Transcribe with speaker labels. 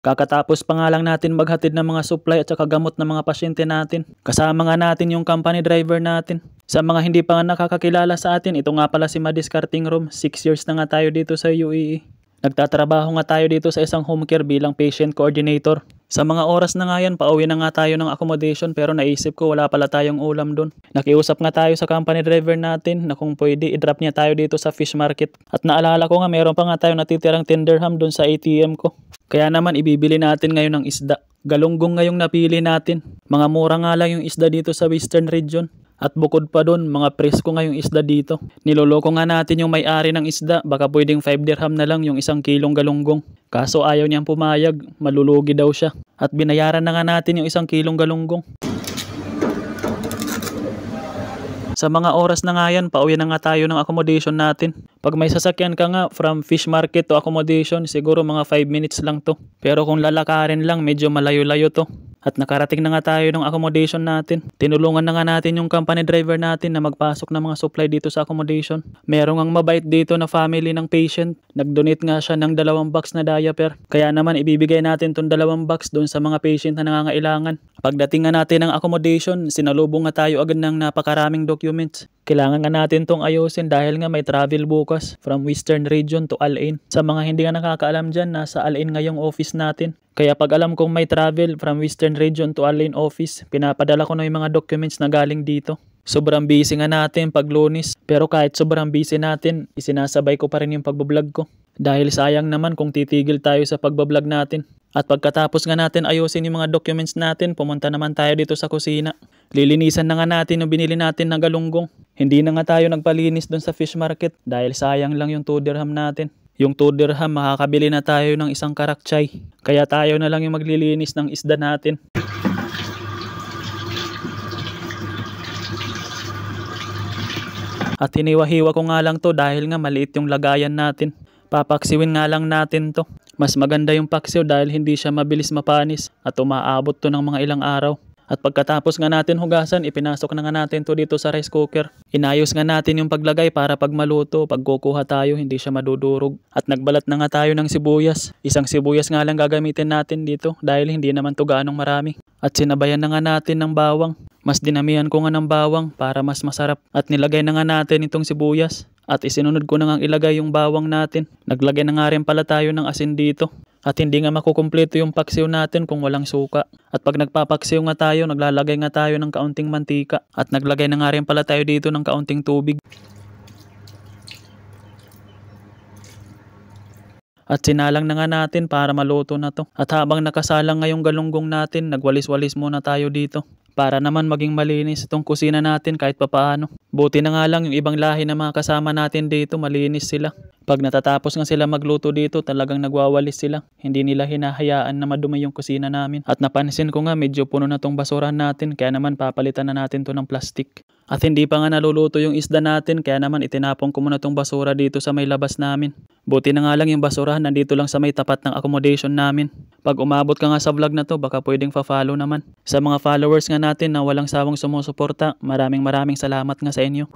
Speaker 1: Kakatapos pa nga lang natin maghatid ng mga supply at saka gamot ng mga pasyente natin. Kasama nga natin yung company driver natin. Sa mga hindi pa nga nakakakilala sa atin, ito nga pala si Madiscarting Room. 6 years na nga tayo dito sa UAE. Nagtatrabaho nga tayo dito sa isang home care bilang patient coordinator. Sa mga oras na nga yan, pauwi na nga tayo ng accommodation pero naisip ko wala pala tayong ulam dun. Nakiusap nga tayo sa company driver natin na kung pwede i-drop niya tayo dito sa fish market. At naalala ko nga meron pa nga tayong natitirang 10 dirham dun sa ATM ko. Kaya naman ibibili natin ngayon ng isda. Galunggong ngayong napili natin. Mga mura nga lang yung isda dito sa Western Region. At bukod pa dun, mga presko nga yung isda dito. Niloloko nga natin yung may-ari ng isda. Baka pwedeng 5 dirham na lang yung 1 kilong galunggong. Kaso ayaw niyang pumayag, malulugi daw siya. At binayaran na nga natin yung 1 kilong galunggong. Sa mga oras na nga yan, pauwi na nga tayo ng accommodation natin. Pag may sasakyan ka nga from fish market to accommodation, siguro mga 5 minutes lang to. Pero kung lalakarin lang, medyo malayo-layo to. At nakarating na nga tayo ng accommodation natin. Tinulungan na nga natin yung company driver natin na magpasok ng mga supply dito sa accommodation. Merong ang mabait dito na family ng patient. Nag-donate nga siya ng 2 box na diaper. Kaya naman ibibigay natin tong 2 box doon sa mga patient na nangangailangan. Pagdating nga natin ng accommodation, sinalubong nga tayo agad ng napakaraming documents. Kailangan nga natin tong ayusin dahil nga may travel bukas from Western Region to Al Ain. Sa mga hindi nga nakakaalam dyan, nasa Al Ain nga yung office natin. Kaya pag alam kong may travel from Western Region to Al Ain office, pinapadala ko na yung mga documents na galing dito. Sobrang busy nga natin pag Lunes, pero kahit sobrang busy natin, isinasabay ko pa rin yung pagbablog ko. Dahil sayang naman kung titigil tayo sa pagbablog natin. At pagkatapos nga natin ayusin yung mga documents natin, pumunta naman tayo dito sa kusina. Lilinisan na nga natin yung binili natin na galunggong. Hindi na nga tayo nagpalinis doon sa fish market dahil sayang lang yung 2 dirham natin. Yung 2 dirham makakabili na tayo ng 1 karakchay. Kaya tayo na lang yung maglilinis ng isda natin. At hiniwa-hiwa ko nga lang to dahil nga maliit yung lagayan natin. Papaksiwin nga lang natin to. Mas maganda yung paksiw dahil hindi siya mabilis mapanis at umaabot to ng mga ilang araw. At pagkatapos nga natin hugasan, ipinasok na nga natin to dito sa rice cooker. Inayos nga natin yung paglagay para pag maluto, pag kukuha tayo, hindi siya madudurog. At nagbalat na nga tayo ng sibuyas. 1 sibuyas nga lang gagamitin natin dito dahil hindi naman to gaanong marami. At sinabayan na nga natin ng bawang. Mas dinamihan ko nga ng bawang para mas masarap. At nilagay na nga natin itong sibuyas. At isinunod ko na nga ilagay yung bawang natin. Naglagay na nga rin pala tayo ng asin dito. At hindi nga makukumpleto yung paksiw natin kung walang suka. At pag nagpapaksiw nga tayo, naglalagay nga tayo ng kaunting mantika. At naglagay na nga rin pala tayo dito ng kaunting tubig. At sinalang na nga natin para maluto na to. At habang nakasalang nga yung galunggong natin, nagwalis-walis muna tayo dito. Para naman maging malinis itong kusina natin kahit papaano. Buti na nga lang yung ibang lahi na mga kasama natin dito, malinis sila. Pag natatapos nga sila magluto dito, talagang nagwawalis sila. Hindi nila hinahayaan na madumi yung kusina namin. At napansin ko nga medyo puno na tong basurahan natin, kaya naman papalitan na natin to ng plastic. At hindi pa nga naluluto yung isda natin, kaya naman itinapon ko muna tong basura dito sa may labas namin. Buti na nga lang yung basurahan nandito lang sa may tapat ng accommodation namin. Pag umabot ka nga sa vlog na to, baka pwedeng fa-follow naman. Sa mga followers nga natin na walang sawang sumusuporta, maraming salamat nga sa inyo.